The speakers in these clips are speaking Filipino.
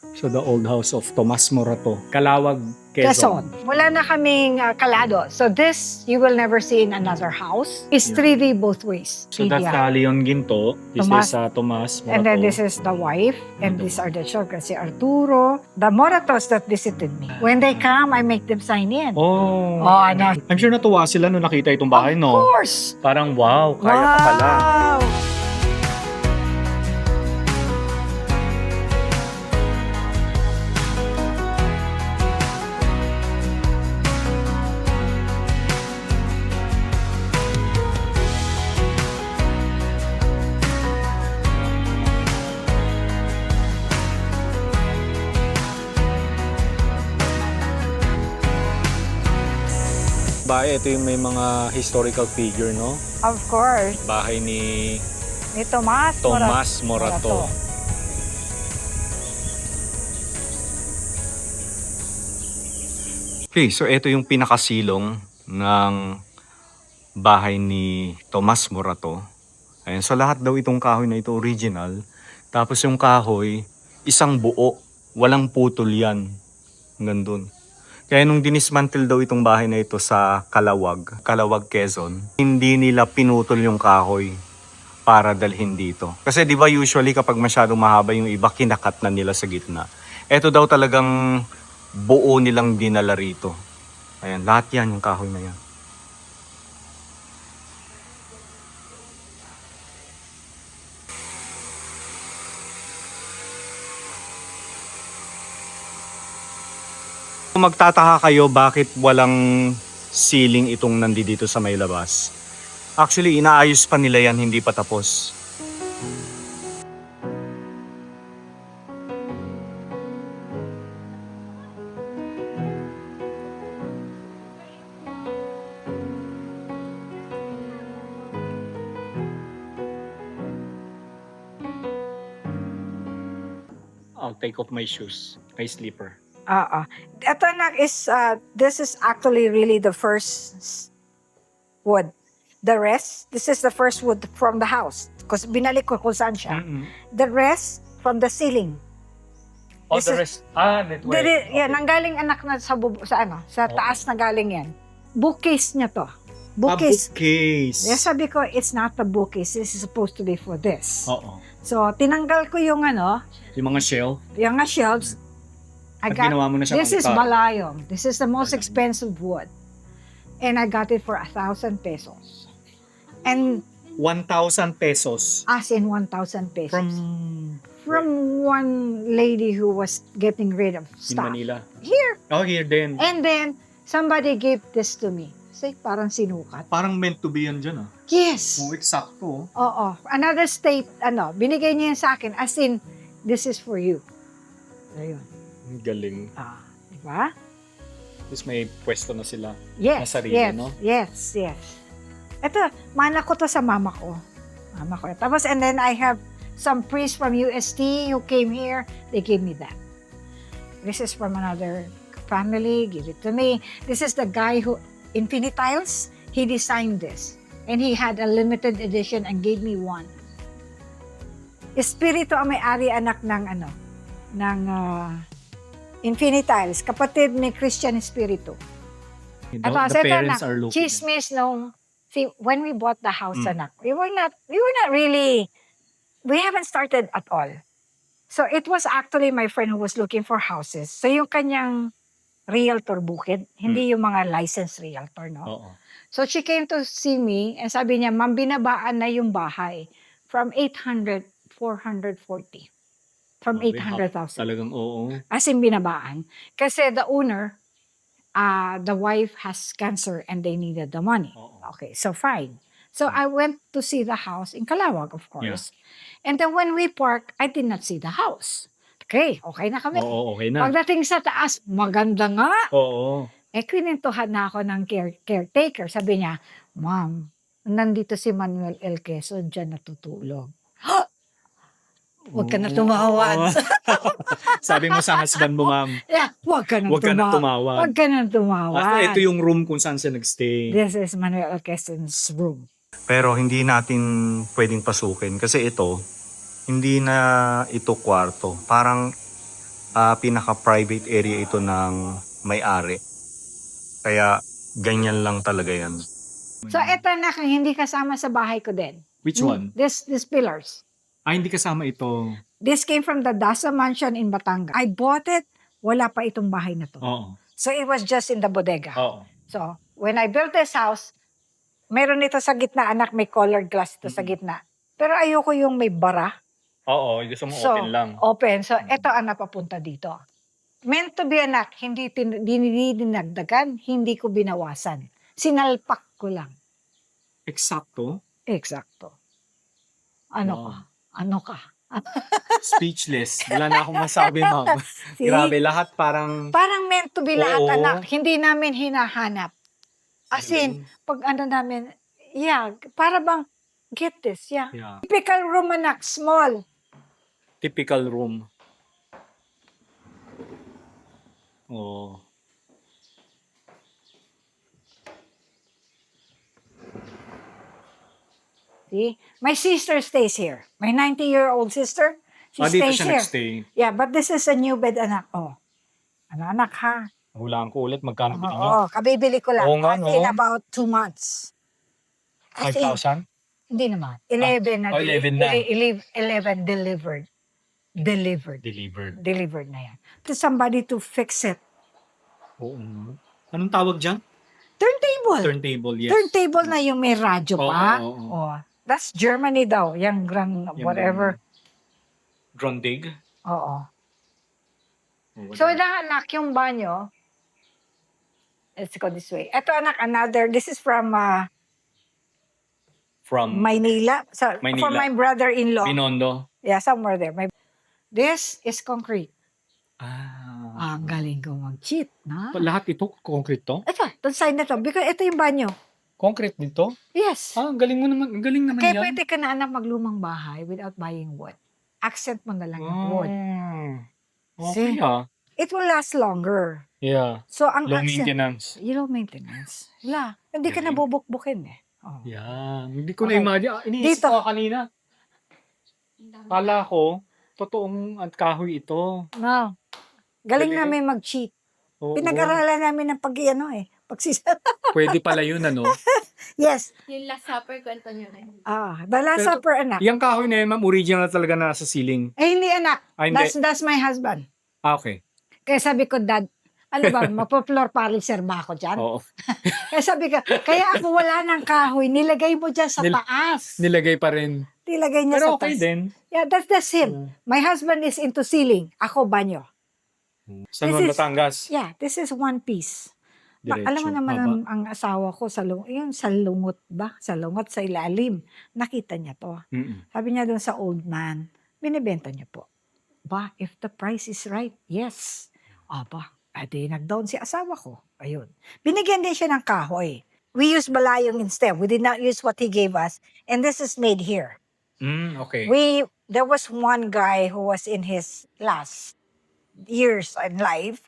So the old house of Tomas Morato, Calawag, Quezon. Quezon. Wala na kaming kalado. So this, you will never see in another house. It's Yeah. 3D both ways. So that's PDI. Leon Ginto. This Tomas. is Tomas Morato. And then this is the wife, and Ito. these are the children, si Arturo. The Moratos that visited me. When they come, I make them sign in. Oh. Oh, ano? I'm sure natuwa sila nung nakita itong bahay, Of no? course! Parang wow, kaya ka pala. Wow! Bahay, ito yung may mga historical figure, no? Of course. Bahay ni Ni Tomas Tomas Morato. Okay, so ito yung pinakasilong ng bahay ni Tomas Morato. Ayan, so lahat daw itong kahoy na ito original. Tapos yung kahoy, isang buo. Walang putol yan. Hanggang dun. Kaya nung dinismantle daw itong bahay na ito sa Calawag, Quezon, hindi nila pinutol yung kahoy para dalhin dito. Kasi di ba usually kapag masyadong mahaba yung iba, kinakat na nila sa gitna. Ito daw talagang buo nilang dinala rito. Ayan, lahat yan yung kahoy na yan. Kung magtataka kayo bakit walang ceiling itong nandito sa may labas. Actually, inaayos pa nila yan, hindi pa tapos. I'll take off my shoes, my slipper. Ito na is, this is actually really the first wood. The rest, this is the first wood from the house. Because binalik ko kung saan siya. The rest, from the ceiling. All This the rest, that way. Yan, nanggaling anak na sa, sa taas na galing yan. Bookcase niya to. Bookcase. Bookcase. Yes, sabi ko, it's not the bookcase. This is supposed to be for this. Oo. So, tinanggal ko yung Yung mga shelf. yung shelves. At ginawa mo na siyang This is altar. balayong. This is the most expensive wood. And I got it for 1,000 pesos. And 1,000 pesos. as in 1,000 pesos. From one lady who was getting rid of in stuff. Manila. Here. Oh, here din. And then, somebody gave this to me. Say, parang sinukat. Parang meant to be yan dyan, ah. Yes. Oh, eksakto. Oo. Another state, binigay niya yan sa akin. As in, this is for you. Ayun. Ang galing. Diba? Tapos may pwesto na sila. Yes, Na sarili, yes, no? yes, yes. Ito, mana ko to sa mama ko. Mama ko. Tapos, and then I have some priests from UST who came here. They gave me that. This is from another family. Give it to me. This is the guy who, Infinitiles, he designed this. And he had a limited edition and gave me one. Espiritu ang may-ari anak ng Infinitiles. Kapatid ni Christian Espiritu. The parents are looking. Chismis nung, see, when we bought the house, anak, we were not really, we haven't started at all. So it was actually my friend who was looking for houses. So yung kanyang realtor bukid, hindi yung mga licensed realtor, no? Oo. So she came to see me and sabi niya, ma'am, binabaan na yung bahay from 800, 440. From 800,000. Talagang oo. As in binabaan. Kasi the owner, the wife has cancer and they needed the money. Okay, so fine. So I went to see the house in Calawag, of course. And then when we parked, I did not see the house. Okay na kami. Oo, okay na. Pagdating sa taas, maganda nga. Oo. Kwinintuhan na ako ng caretaker. Sabi niya, ma'am, nandito si Manuel L. Quezon dyan natutulog. Huwag ka na tumawa. Sabi mo sa husband mo, ma'am. Yeah, huwag ka na tumawa. Huwag ka na tumawa. Ito yung room kung saan siya nagstay. This is Manuel L. Quezon's room. Pero hindi natin pwedeng pasukin kasi ito, hindi na ito kwarto. Parang pinaka-private area ito ng may-ari. Kaya ganyan lang talaga yan. So, ito na hindi kasama sa bahay ko din. Which one? These pillars. Hindi kasama ito. This came from the Dasa Mansion in Batangas. I bought it, wala pa itong bahay na to. Oo. So, it was just in the bodega. Oo. So, when I built this house, meron ito sa gitna, anak, may colored glass ito sa gitna. Pero ayoko yung may bara. Oo, gusto mo So, open lang. open. So, ito anak papunta dito. Meant to be anak, hindi dinagdagan, hindi ko binawasan. Sinalpak ko lang. Eksakto. Eksakto. Ano Wow. ka? Ano ka? Speechless. Wala na akong masabi, ma'am. See? Grabe, lahat parang... Parang meant to be lahat, Oo. anak. Hindi namin hinahanap. As in, pag ano namin, yeah, para bang, get this, yeah. Yeah. Typical room, anak, small. Typical room. Oh. See? My sister stays here. My 90-year-old sister, she Dito stays siya here. nagstay. Yeah, but this is a new bed, anak. Oh. Ano, anak, ha? Hulaan ko ulit, magkano Oo, bili niyo? kabibili ko lang. Oo nga, As no? in about 2 months. As in, 5,000? hindi naman. 11 na. 11 na. 11 delivered. Delivered. Delivered. Delivered na yan. To somebody to fix it. Oo. Anong tawag dyan? Turntable. Turntable, yes. Turntable na yung may radyo pa. Oo, oo, oo. Oh, that's Germany daw. Yung grand whatever. Grundig. Oo. So, anak, yung banyo, let's go this way. Ito, anak, this is from From Maynila. So, Maynila. from my brother-in-law. Binondo. Yeah, somewhere there. This is concrete. Ah. Ang galing ko mag-cheat, na? Lahat ito, concrete to? Ito, itong side na to. Because ito yung banyo. Concrete dito? Yes. Ang galing mo naman. Ang galing naman Kaya yan. pwede ka na, anak, maglumang bahay without buying wood. Accent mo na lang yung wood. Okay, See? It will last longer. Yeah. So, ang Low accent, maintenance. low maintenance. Wala. Hindi ka Galing. nabubukbukin eh. Oh. Yeah. Hindi ko Okay. na-imagine. Iniisip Dito. ko kanina. Kala ko, totoong kahoy ito. No. Galing Galing. namin mag-cheat. Oo. Pinag-aralan namin ng Pwede pala yun, ano? Yes. Yung Last Supper, kwento nyo rin. The Last Pero- Supper, anak. Yung kahoy na yun, ma'am, original talaga na sa ceiling. Eh, hindi, anak. Hindi. That's my husband. Okay. Kaya sabi ko, Dad, ano ba, mapo-floor paralyzer ba ako dyan? Oo. Kaya sabi ko, kaya ako wala ng kahoy, nilagay mo dyan sa taas. Nilagay pa rin. Nilagay niya Pero sa okay taas. din. Yeah, that's him. My husband is into ceiling. Ako, banyo. San This Juan, is- Batangas. Yeah, this is one piece. Diretso. Alam mo naman Haba. ang asawa ko, yung salungot ba? Salungot sa ilalim. Nakita niya to. Mm-mm. Sabi niya doon sa old man, binibenta niya po. Ba, if the price is right, yes. Aba, edi nag-down si asawa ko. Ayun. Binigyan din siya ng kahoy. We use balayong instead. We did not use what he gave us. And this is made here. Okay. There was one guy who was in his last years in life.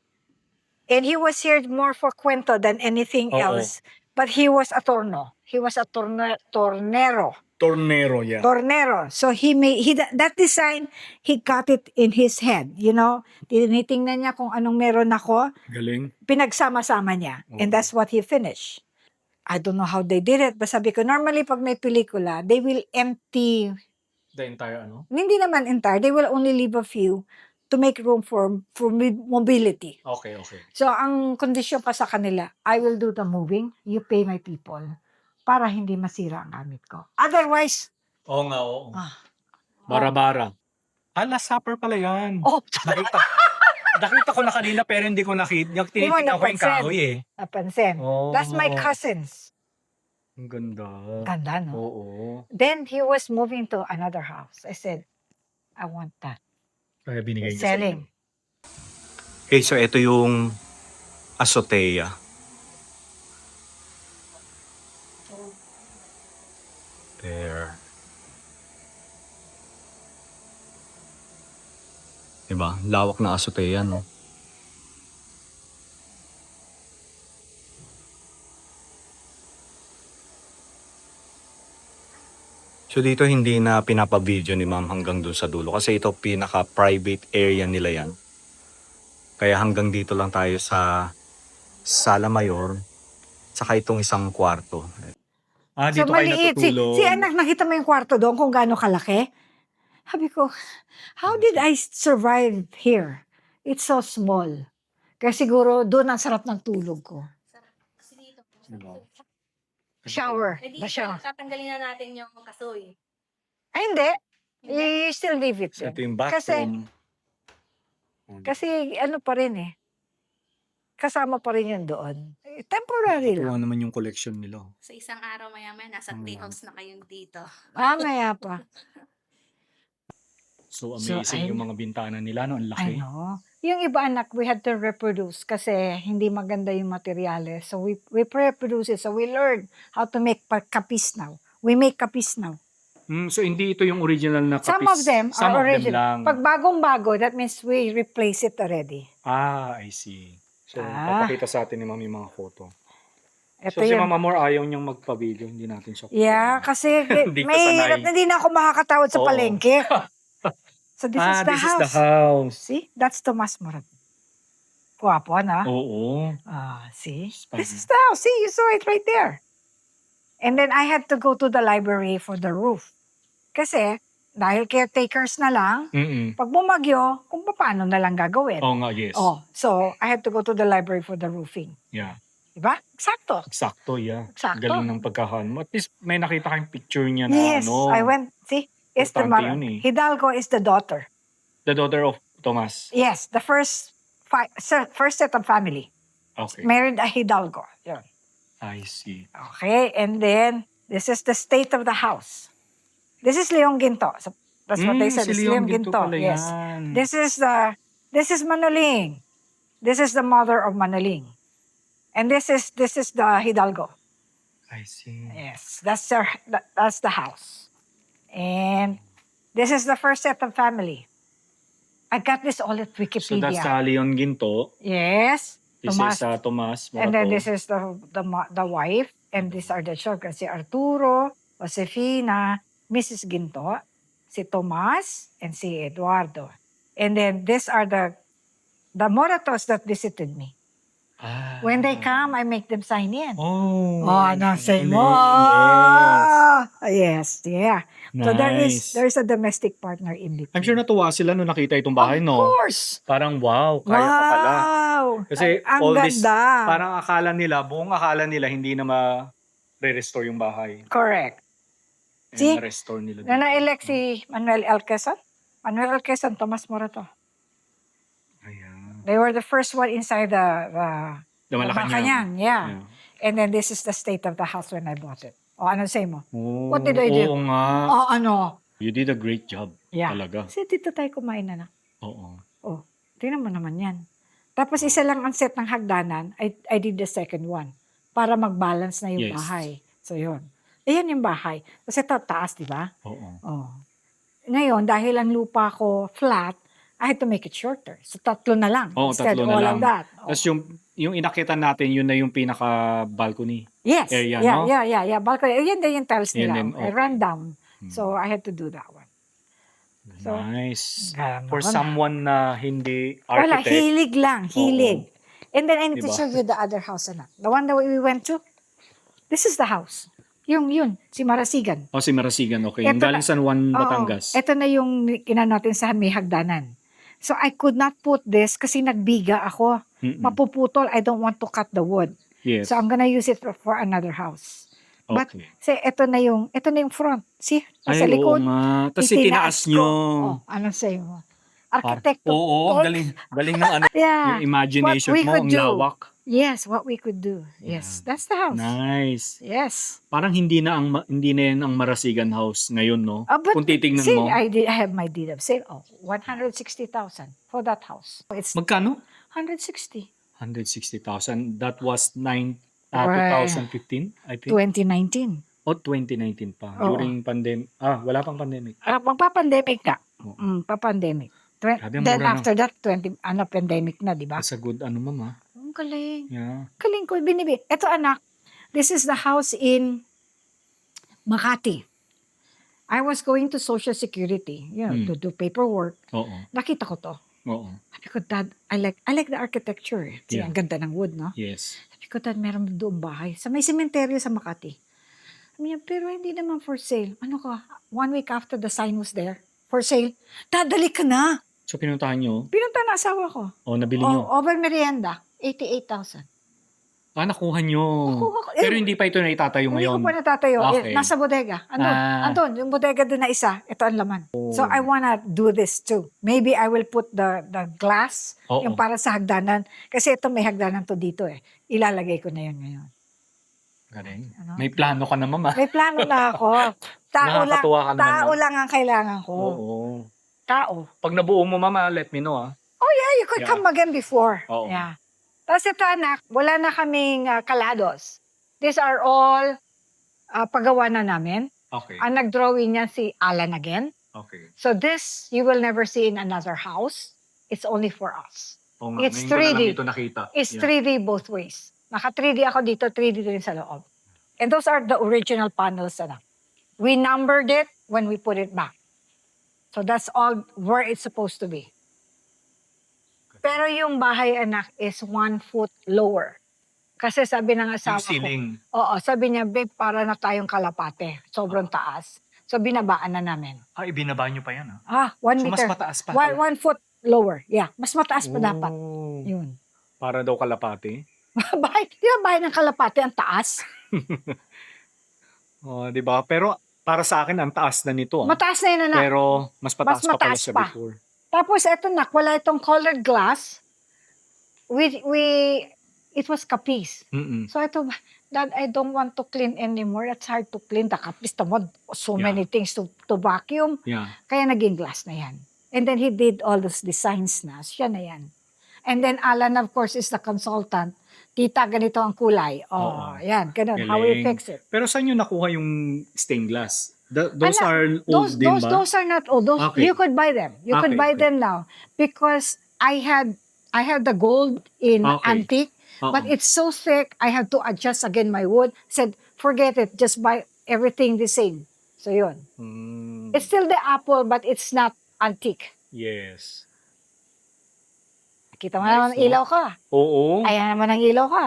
And he was here more for kwento than anything Oo. else. But he was a torno. He was a tornero. Tornero, yeah. Tornero. So that design, he got it in his head, you know. Tinitingnan niya kung anong meron ako, Galing. pinagsama-sama niya. Oo. And that's what he finished. I don't know how they did it, but sabi ko, normally pag may pelikula, they will empty, The entire, ano? hindi naman entire, they will only leave a few to make room for mobility. Okay. So, ang kondisyon pa sa kanila, I will do the moving, you pay my people, para hindi masira ang gamit ko. Otherwise, Oo nga, oo. Ah. Bara-bara. Last Supper pala yan. oh, Nakita ko na kanina pero hindi ko nakita. Yung Hindi mo tinitignan ko yung napansin. kahoy eh. napansin. Oh. That's my cousins. Ang ganda. Ganda, no? Oo. Then, he was moving to another house. I said, I want that. Kaya binigay niya Selling. Okay, so ito yung azotea. There. Diba? Lawak na azotea, no? So dito hindi na pinapa-video ni ma'am hanggang dun sa dulo kasi ito pinaka-private area nila yan. Kaya hanggang dito lang tayo sa Sala Mayor, tsaka itong isang kwarto. So, Dito kayo maliit. natutulog. Si anak, nakita mo yung kwarto doon kung gaano kalaki? Sabi ko, how did I survive here? It's so small. Kaya siguro doon ang sarap ng tulog ko. Kasi dito. Shower. Eh, The dito, shower. tatanggalin na natin yung kasoy. Ay, hindi. You still leave it So, there. ito yung bathroom. Kasi ano pa rin eh. Kasama pa rin yun doon. Eh, temporary Tuwa lang. naman yung collection nila. Sa isang araw maya-maya, nasa treehouse na kayong dito. Maya pa. So So, amazing ay- yung mga bintana nila, no? Ang laki. I know. Yung iba anak, we had to reproduce kasi hindi maganda yung materyales. So we reproduce it. So we learned how to make kapis now. We make kapis now. So hindi ito yung original na kapis. Some of them Some are of them original. lang. Pag bagong-bago, that means we replace it already. I see. So, papakita sa atin ni Mami mga photo. Ito So, si yun. Mama More ayaw niyang magpa-video. Hindi natin siya. Yeah, kasi Hindi ka may sanay. hirap na hindi na ako makakatawad sa Oo. palengke. So this is the this house. is the house. See? That's Tomas Morat. Guwapo, na? Oo. See? Spaghetti. This is the house. See, you saw it right there. And then I had to go to the library for the roof. Kasi, dahil caretakers na lang, Mm-mm. pag bumagyo, kung paano na lang gagawin. Oo nga, yes. So I had to go to the library for the roofing. Yeah. Diba? Eksakto. Eksakto, yeah. Eksakto. Galing ng pagkakaano. At least may nakita kayong picture niya na Yes, ano. I went, see? It's the Importante yun eh. Hidalgo is the daughter. The daughter of Tomas. Yes, the first set of family. Okay. Married a Hidalgo. Yun. I see. Okay, and then this is the state of the house. This is Leong Ginto. So, that's what they said. Si It's Leon Leong Ginto Ginto. pala Yes. yan. This is Manoling. This is the mother of Manoling. And this is the Hidalgo. I see. Yes, that's the house. And this is the first set of family. I got this all at So Wikipedia. that's Leon Ginto. Yes. This Tomas. is Tomas Morato. And then this is the wife, and these are the children. Si Arturo, Josefina, Mrs. Ginto, si Tomas, and si Eduardo. And then these are the Moratos that visited me. When they come, I make them sign in. Oh. ano, say mo? Yes, yeah. Nice. So there's a domestic partner in between. I'm sure natuwa sila nung nakita itong bahay, Of no? course. Parang wow, kaya pa pala. Wow. Kasi ang all this, ganda. parang buong akala nila hindi na ma-restore yung bahay. Correct. And See? na-restore nila. Na na-elect si Manuel L. Quezon. Manuel L. Quezon, Tomas Morato. Ayan. They were the first one inside the Malacanang. yeah. And then this is the state of the house when I bought it. O, ano say mo? Oh, What did I do? Oo nga. Ano? You did a great job. Yeah. Talaga. Kasi dito tayo kumain na. Oo. Oh, tingnan mo naman yan. Tapos isa lang ang set ng hagdanan. I did the second one. Para mag-balance na yung Yes. bahay. So, yun. Ayan yung bahay. Kasi taas, di ba? Oo. Oh. Ngayon, dahil ang lupa ko flat, I had to make it shorter. So, 3 na lang. Oo, Instead 3 na all lang. of that. Oh. Tapos yung inakita natin, yun na yung pinaka-balcony. Yes. area, yeah, no? yeah. Balcony. Ayan din yung tiles Yan nila. din, I okay. ran down. Hmm. So, I had to do that one. So, Nice. ganun For naman. someone na hindi Wala, architect. hilig lang. Hilig. And then I need to Diba? show you the other house na. The one that we went to. This is the house. Yun. Si Marasigan. O si Marasigan, okay. Yung Eto galing San Juan, Batangas. Ito na yung kinan natin sa may hagdanan. So I could not put this kasi nagbiga ako. Mm-mm. Mapuputol. I don't want to cut the wood. Yes. So I'm gonna use it for another house. But Okay. ito na yung front. See? Ay, Sa likod. oo nga. Tapos itinaas itinaas ko. nyo. Oh, ano sa'yo mo? Arkitekto. Oo, galing ng ano. Yeah. Yung imagination What we mo, could ang do. lawak. Yes, what we could do. Yes, that's the house. Nice. Yes. Parang hindi na yan ang Marasigan house ngayon, no? But Kung titingnan see, mo. I have my deed of sale. 160,000 for that house. It's Magkano? 160. 160,000. That was Right. 2015, I think. 2019. O 2019 pa. Oo. During pandemic. Wala pang pandemic. Magpa-pandemic ka. Oo. Pa-pandemic. Grabe, ang Then mura na. after that, pandemic na, di ba? That's a good mama. Ang galing. Yeah. Galing ko, binibi. Ito anak, this is the house in Makati. I was going to Social Security, to do paperwork. Oo. Nakita ko to. Oo. Sabi ko, Dad, I like the architecture. Kasi Yeah. ang ganda ng wood, no? Yes. Sabi ko, Dad, meron doon bahay. Sa may sementeryo sa Makati. Sabi niya, pero hindi naman for sale. Ano ka? 1 week after the sign was there, for sale, dadali ka na. So, pinuntahan nyo? Pinunta na asawa ko. O, nabili nyo? Over merienda, 88,000. Nakuha nyo. Nakuha ko. Pero hindi pa ito na itatayo Hindi ngayon. ko pa natatayo. Okay. Nasa bodega. Andun, yung bodega doon na isa. Ito ang laman. So, I wanna do this too. Maybe I will put the glass, Oo. yung para sa hagdanan. Kasi ito may hagdanan to dito eh. Ilalagay ko na yun ngayon. Galing. Ano? May plano ka na, mama. May plano na ako. Nakakatuwa ka naman, Tao ma'am. lang ang kailangan ko. Oo. Tao. Pag nabuo mo, mama, let me know, Yeah, you could Yeah. come again before. Oo. Yeah. Tapos ito anak, wala na kaming kalados. These are all paggawa na namin. Okay. Ang nag-drawing niya si Alan again. Okay. So this, you will never see in another house. It's only for us. Oo nga, It's ngayon ko na lang 3D. dito nakita. It's Yeah. 3D both ways. Naka 3D ako dito, 3D din sa loob. And those are the original panels anak. We numbered it when we put it back. So that's all where it's supposed to be. Pero yung bahay anak is 1 foot lower. Kasi sabi ng asawa Yung ceiling. ko, sabi niya, babe, para na tayong kalapate. Sobrang taas. So binabaan na namin. Ibinaba nyo pa yan, ha? 1 So, mas meter. mataas pa. 1 foot lower. Yeah, mas mataas pa dapat. Oh. Yun. Para daw kalapati. Bahay, di ba bahay ng kalapate ang taas? Di ba? Pero para sa akin, ang taas na nito, Mataas na yun anak. Pero mas mataas Mas pa pala mataas siya pa. before. Tapos eto na, wala itong colored glass. It was kapis. Mm-mm. So ito, Dad, I don't want to clean anymore. It's hard to clean. The kapis, tamad. So Yeah. many things to vacuum. Yeah. Kaya naging glass na yan. And then he did all those designs na. Siya na yan. And then Alan, of course, is the consultant. Tita, ganito ang kulay. Oo. Yan, ganun. How we Galing. fix it. Pero saan nyo nakuha yung stained glass? Those Anak, are old din ba? Those are not old. Those, Okay. You could buy them. You could Okay, buy okay. them now. Because I had the gold in Okay. antique. Oo. But it's so thick, I have to adjust again my wood. Said, forget it. Just buy everything the same. So yun. Mm, It's still the apple, but it's not antique. yes. Kita mo Nice, naman ang no? ilaw ka. Oo. Ayan naman ang ilaw ka.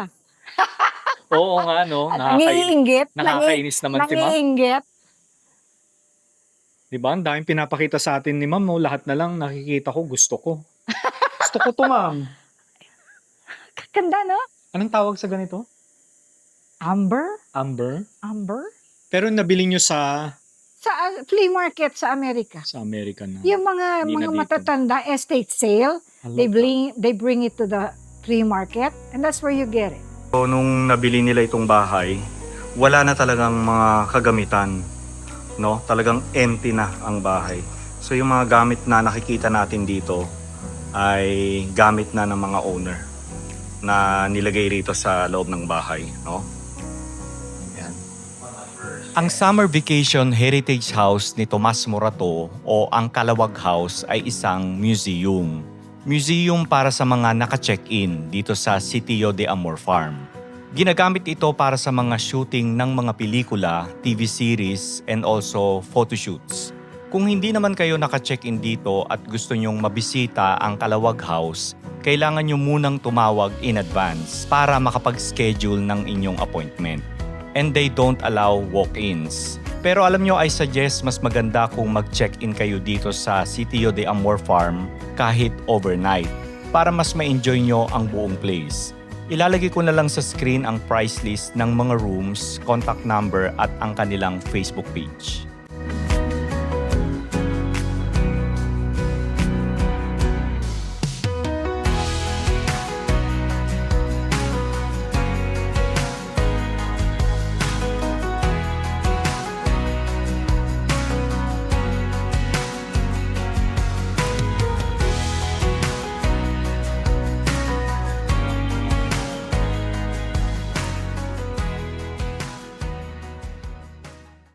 Oo nga, no? Nangiinggit. Nakakainis naman si ma'am. Nangiinggit. Di ba? Ang daming pinapakita sa atin ni ma'am, no? Lahat na lang nakikita ko, gusto ko. Gusto ko to, ma'am. Ganda, no? Anong tawag sa ganito? Amber? Amber? Amber? Pero nabili nyo sa Sa flea market sa Amerika. American na. Yung mga Hindi na dito. matatanda, estate sale, Hala. they bring it to the flea market, and that's where you get it. So, nung nabili nila itong bahay, wala na talagang mga kagamitan. No? Talagang empty na ang bahay. So, yung mga gamit na nakikita natin dito ay gamit na ng mga owner na nilagay rito sa loob ng bahay. No? Yan. Ang Summer Vacation Heritage House ni Tomas Morato o ang Kalawag House ay isang museum. Museum para sa mga naka-check-in dito sa Sitio de Amor Farm. Ginagamit ito para sa mga shooting ng mga pelikula, TV series, and also photoshoots. Kung hindi naman kayo naka-check-in dito at gusto nyong mabisita ang Kalawag House, kailangan nyo munang tumawag in advance para makapag-schedule ng inyong appointment. And they don't allow walk-ins. Pero alam nyo, I suggest mas maganda kung mag-check-in kayo dito sa Sitio de Amor Farm kahit overnight para mas ma-enjoy nyo ang buong place. Ilalagay ko na lang sa screen ang price list ng mga rooms, contact number at ang kanilang Facebook page.